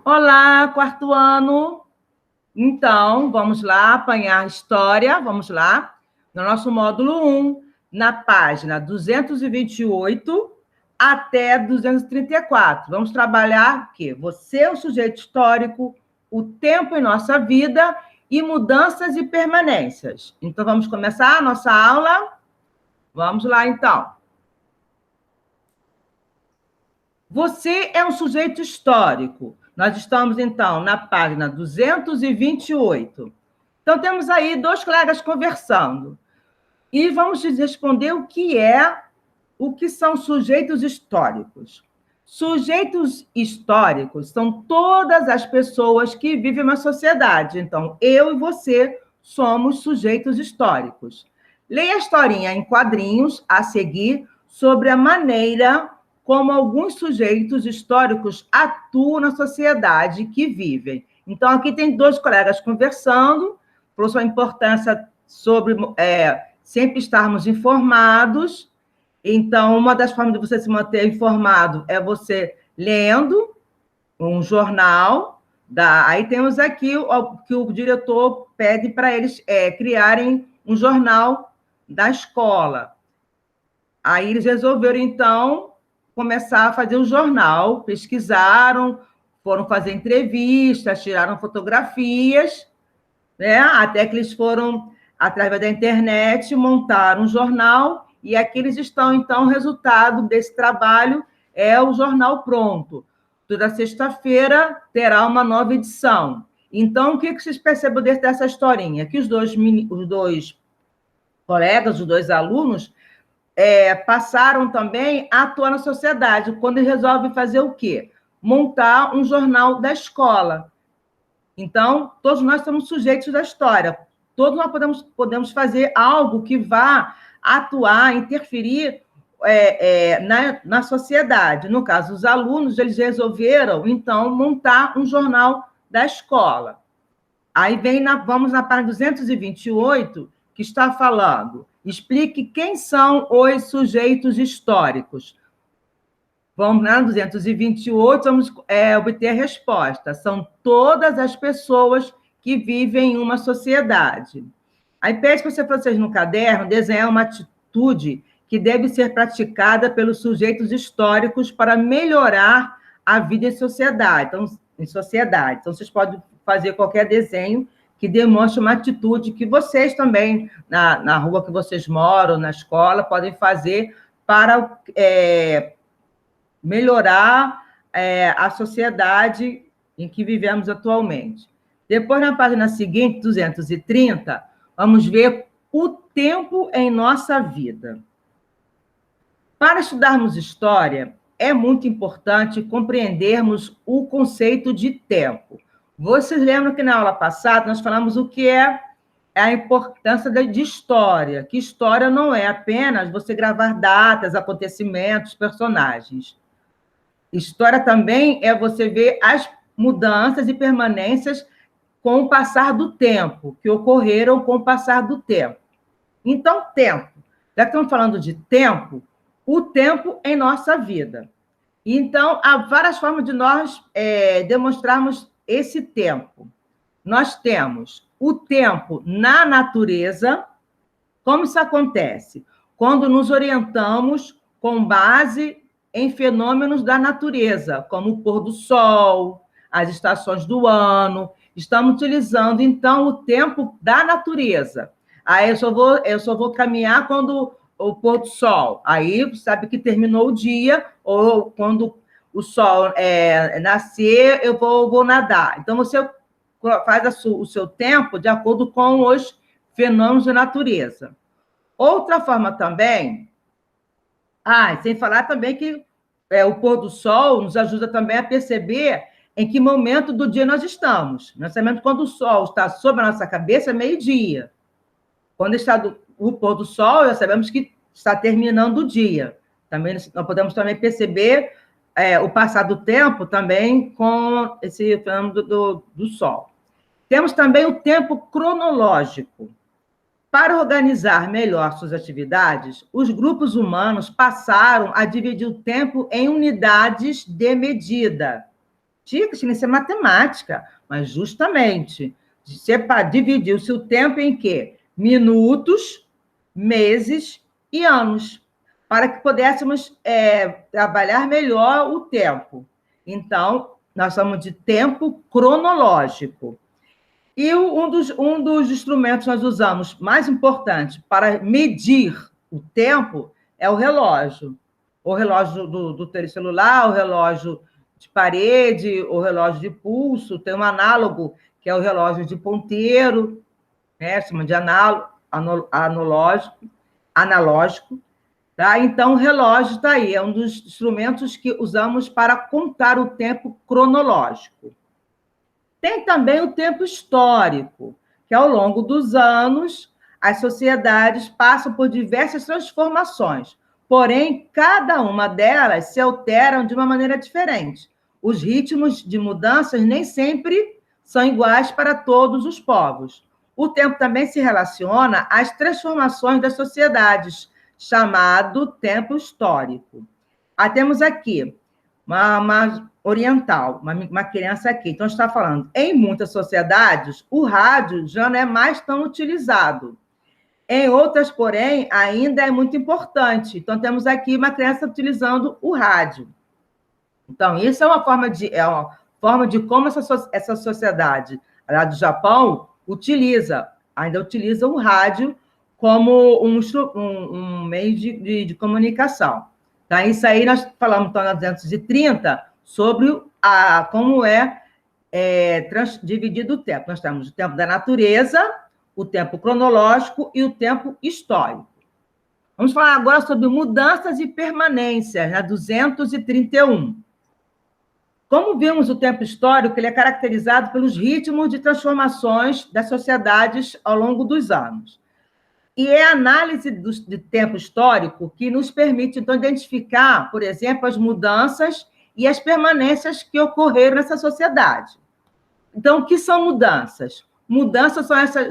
Olá, quarto ano. Então, vamos lá apanhar história, vamos lá, no nosso módulo 1, na página 228 até 234. Vamos trabalhar o quê? Você é o sujeito histórico, o tempo em nossa vida e mudanças e permanências. Então, vamos começar a nossa aula? Vamos lá, então. Você é um sujeito histórico. Nós estamos, então, na página 228. Então, temos aí dois colegas conversando. E vamos responder o que são sujeitos históricos. Sujeitos históricos são todas as pessoas que vivem uma sociedade. Então, eu e você somos sujeitos históricos. Leia a historinha em quadrinhos a seguir sobre a maneira como alguns sujeitos históricos atuam na sociedade que vivem. Então, aqui tem dois colegas conversando, por sua importância sobre sempre estarmos informados. Então, uma das formas de você se manter informado é você lendo um jornal. Aí temos aqui que o diretor pede para eles criarem um jornal da escola. Aí eles resolveram, então, começar a fazer um jornal, pesquisaram, foram fazer entrevistas, tiraram fotografias, né? Até que eles foram, através da internet, montar um jornal, e aqui eles estão, então, o resultado desse trabalho é o jornal pronto. Toda sexta-feira terá uma nova edição. Então, o que vocês percebem dessa historinha? Que os dois colegas, os dois alunos, passaram também a atuar na sociedade, quando eles resolvem fazer o quê? Montar um jornal da escola. Então, todos nós somos sujeitos da história. Todos nós podemos fazer algo que vá atuar, interferir na sociedade. No caso, os alunos, eles resolveram, então, montar um jornal da escola. Aí vamos na página 228, que está falando. Explique quem são os sujeitos históricos. Vamos na 228, vamos obter a resposta. São todas as pessoas que vivem em uma sociedade. Aí pede para vocês no caderno desenhar uma atitude que deve ser praticada pelos sujeitos históricos para melhorar a vida em sociedade. Então, vocês podem fazer qualquer desenho que demonstre uma atitude que vocês também, na rua que vocês moram, na escola, podem fazer para melhorar a sociedade em que vivemos atualmente. Depois, na página seguinte, 230, vamos ver o tempo em nossa vida. Para estudarmos história, é muito importante compreendermos o conceito de tempo. Vocês lembram que na aula passada nós falamos o que é a importância de história, que história não é apenas você gravar datas, acontecimentos, personagens. História também é você ver as mudanças e permanências com o passar do tempo, que ocorreram com o passar do tempo. Então, tempo. Já que estamos falando de tempo, o tempo em nossa vida. Então, há várias formas de nós demonstrarmos esse tempo. Nós temos o tempo na natureza. Como isso acontece? Quando nos orientamos com base em fenômenos da natureza, como o pôr do sol, as estações do ano. Estamos utilizando, então, o tempo da natureza. Aí eu só vou caminhar quando o pôr do sol. Aí sabe que terminou o dia, ou quando o sol nascer, eu vou nadar. Então, você faz o seu tempo de acordo com os fenômenos da natureza. Outra forma também... sem falar também que o pôr do sol nos ajuda também a perceber em que momento do dia nós estamos. Nós sabemos que quando o sol está sobre a nossa cabeça, é meio-dia. Quando está o pôr do sol, já sabemos que está terminando o dia. Também, nós podemos também perceber o passar do tempo também com esse fenômeno do sol. Temos também o tempo cronológico. Para organizar melhor suas atividades, os grupos humanos passaram a dividir o tempo em unidades de medida. Tinha que ser matemática, mas justamente dividiu-se o tempo em quê? Minutos, meses e anos, para que pudéssemos trabalhar melhor o tempo. Então, nós chamamos de tempo cronológico. E um dos instrumentos que nós usamos mais importante para medir o tempo é o relógio. O relógio do celular, o relógio de parede, o relógio de pulso, tem um análogo, que é o relógio de ponteiro, né? Chama de analógico. Tá? Então, o relógio está aí, é um dos instrumentos que usamos para contar o tempo cronológico. Tem também o tempo histórico, que ao longo dos anos as sociedades passam por diversas transformações, porém, cada uma delas se alteram de uma maneira diferente. Os ritmos de mudanças nem sempre são iguais para todos os povos. O tempo também se relaciona às transformações das sociedades, chamado tempo histórico. Temos aqui uma oriental, uma criança aqui. Então, está falando, em muitas sociedades, o rádio já não é mais tão utilizado. Em outras, porém, ainda é muito importante. Então, temos aqui uma criança utilizando o rádio. Então, isso é uma forma de como essa sociedade lá do Japão ainda utiliza o rádio como um meio de comunicação. Tá? Isso aí nós falamos, então, na 230, sobre como dividido o tempo. Nós temos o tempo da natureza, o tempo cronológico e o tempo histórico. Vamos falar agora sobre mudanças e permanências, na 231. Como vimos, o tempo histórico ele é caracterizado pelos ritmos de transformações das sociedades ao longo dos anos. E é a análise do tempo histórico que nos permite, então, identificar, por exemplo, as mudanças e as permanências que ocorreram nessa sociedade. Então, o que são mudanças? Mudanças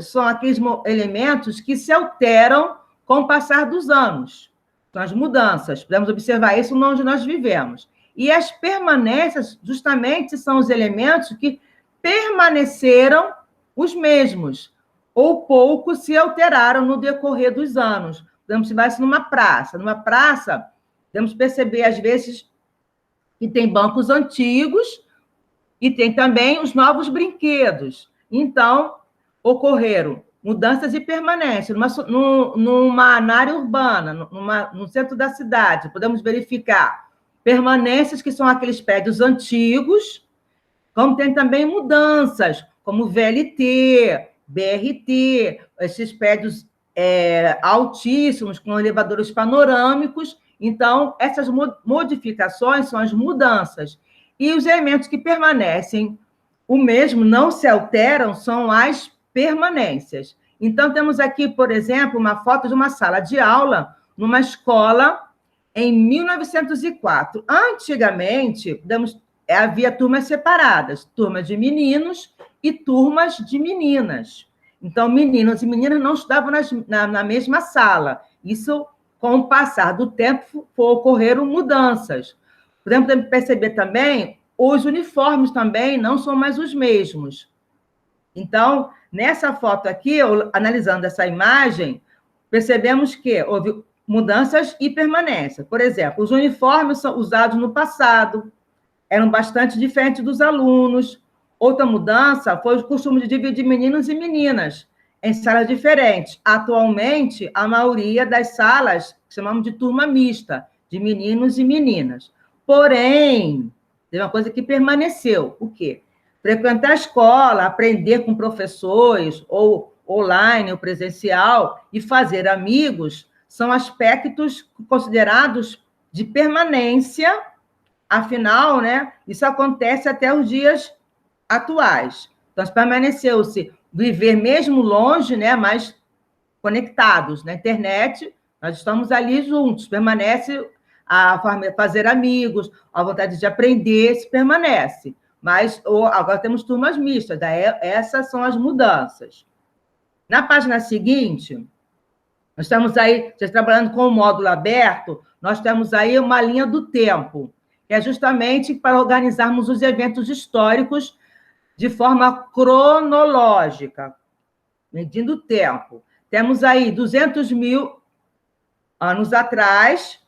são aqueles elementos que se alteram com o passar dos anos. São as mudanças. Podemos observar isso onde nós vivemos. E as permanências, justamente, são os elementos que permaneceram os mesmos, ou pouco se alteraram no decorrer dos anos. Podemos observar isso numa praça. Numa praça, podemos perceber, às vezes, que tem bancos antigos e tem também os novos brinquedos. Então, ocorreram mudanças e permanências. Na área urbana, no centro da cidade, podemos verificar permanências, que são aqueles prédios antigos, como tem também mudanças, como VLT, BRT, esses prédios altíssimos, com elevadores panorâmicos. Então, essas modificações são as mudanças. E os elementos que permanecem o mesmo, não se alteram, são as permanências. Então, temos aqui, por exemplo, uma foto de uma sala de aula numa escola em 1904. Antigamente, havia turmas separadas, turmas de meninos e turmas de meninas. Então, meninos e meninas não estudavam na mesma sala. Isso, com o passar do tempo, ocorreram mudanças. Podemos perceber também, os uniformes também não são mais os mesmos. Então, nessa foto aqui, analisando essa imagem, percebemos que houve mudanças e permanência. Por exemplo, os uniformes usados no passado eram bastante diferentes dos alunos. Outra mudança foi o costume de dividir meninos e meninas em salas diferentes. Atualmente, a maioria das salas chamamos de turma mista, de meninos e meninas. Porém, tem uma coisa que permaneceu. O quê? Frequentar a escola, aprender com professores, ou online, ou presencial, e fazer amigos, são aspectos considerados de permanência. Afinal, né, isso acontece até os dias atuais. Então, permaneceu-se viver mesmo longe, né, mas conectados na internet, nós estamos ali juntos, permanece a fazer amigos, a vontade de aprender, se permanece. Mas agora temos turmas mistas, essas são as mudanças. Na página seguinte, nós estamos aí, já trabalhando com o módulo aberto, nós temos aí uma linha do tempo, que é justamente para organizarmos os eventos históricos de forma cronológica, medindo o tempo. Temos aí 200 mil anos atrás,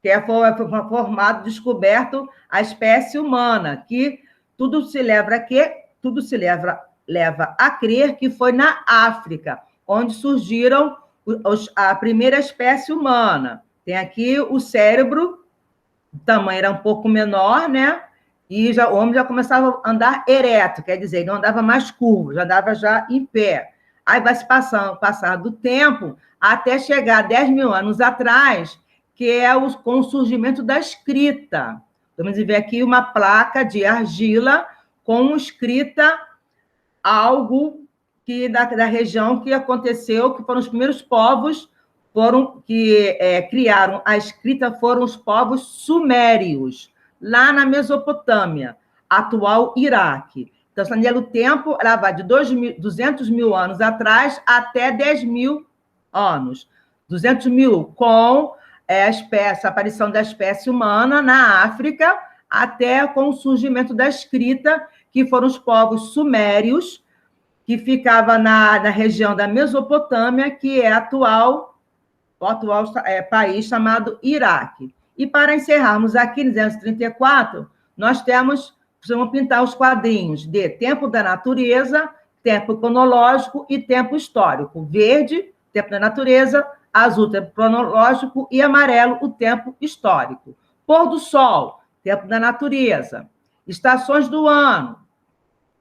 que foi formado, descoberto a espécie humana, que tudo se leva a quê? Tudo se leva a crer que foi na África, onde surgiram a primeira espécie humana. Tem aqui o cérebro, o tamanho era um pouco menor, né? E o homem já começava a andar ereto, quer dizer, ele não andava mais curvo, já andava já em pé. Aí vai se passar do tempo até chegar a 10 mil anos atrás, que é com o surgimento da escrita. Vamos ver aqui uma placa de argila com escrita algo que da região que aconteceu, que foram os primeiros povos que criaram a escrita, foram os povos sumérios, lá na Mesopotâmia, atual Iraque. Então, essa linha do tempo ela vai de 200 mil anos atrás até 10 mil anos. 200 mil com a aparição da espécie humana na África, até com o surgimento da escrita, que foram os povos sumérios, que ficava na região da Mesopotâmia, que é o atual país chamado Iraque. E para encerrarmos aqui, em 234, nós precisamos pintar os quadrinhos de tempo da natureza, tempo cronológico e tempo histórico. Verde, tempo da natureza, azul, tempo cronológico, e amarelo, o tempo histórico. Pôr do sol, tempo da natureza. Estações do ano.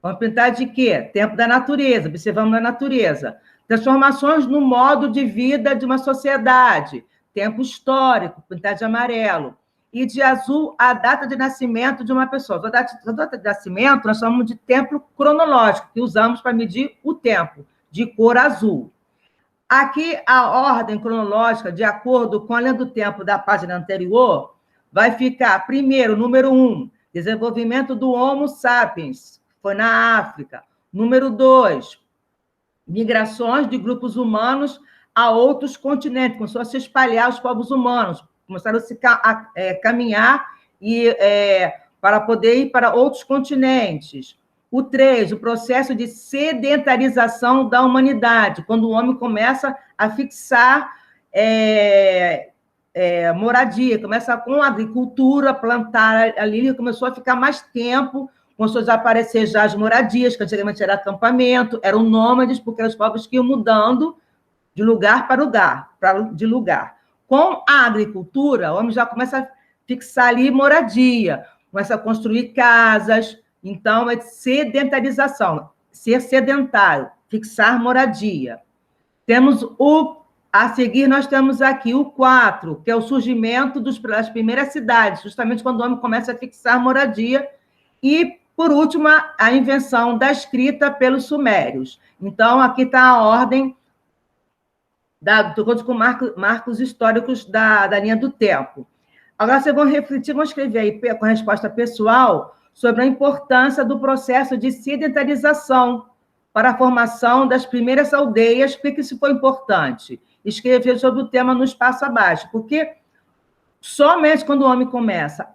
Vamos pintar de quê? Tempo da natureza, observamos a natureza. Transformações no modo de vida de uma sociedade. Tempo histórico, pintar de amarelo. E de azul, a data de nascimento de uma pessoa. A data de nascimento nós chamamos de tempo cronológico, que usamos para medir o tempo, de cor azul. Aqui, a ordem cronológica, de acordo com a linha do tempo da página anterior, vai ficar, primeiro, número 1, desenvolvimento do Homo sapiens, foi na África. Número 2, migrações de grupos humanos a outros continentes, começou a se espalhar os povos humanos, começaram a se caminhar para poder ir para outros continentes. O 3, o processo de sedentarização da humanidade, quando o homem começa a fixar moradia, começa com a agricultura, plantar ali, começou a ficar mais tempo, começou a aparecer já as moradias, que antigamente era acampamento, eram nômades, porque eram os povos que iam mudando de lugar para lugar. Com a agricultura, o homem já começa a fixar ali moradia, começa a construir casas. Então, é sedentarização, ser sedentário, fixar moradia. A seguir, nós temos aqui o 4, que é o surgimento das primeiras cidades, justamente quando o homem começa a fixar moradia. E, por último, a invenção da escrita pelos sumérios. Então, aqui está a ordem com marcos históricos da linha do tempo. Agora, vocês vão refletir, vão escrever aí com a resposta pessoal sobre a importância do processo de sedentarização para a formação das primeiras aldeias. Por que isso foi importante? Escrever sobre o tema no espaço abaixo, porque somente quando o homem começa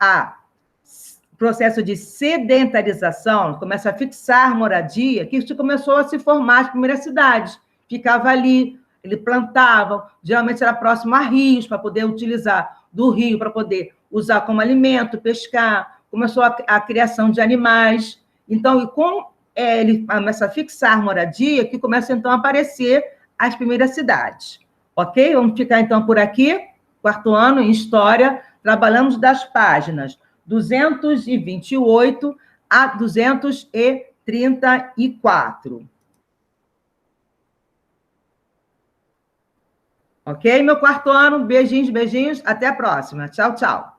processo de sedentarização, começa a fixar moradia, que isso começou a se formar as primeiras cidades. Ficava ali, ele plantava, geralmente era próximo a rios, para poder utilizar do rio, para poder usar como alimento, pescar, começou a criação de animais. Então, ele começa a fixar moradia, que começa, então, a aparecer as primeiras cidades. Ok? Vamos ficar, então, por aqui. Quarto ano, em História, trabalhamos das páginas 228 a 234. Ok, meu quarto ano? Beijinhos, beijinhos. Até a próxima. Tchau, tchau.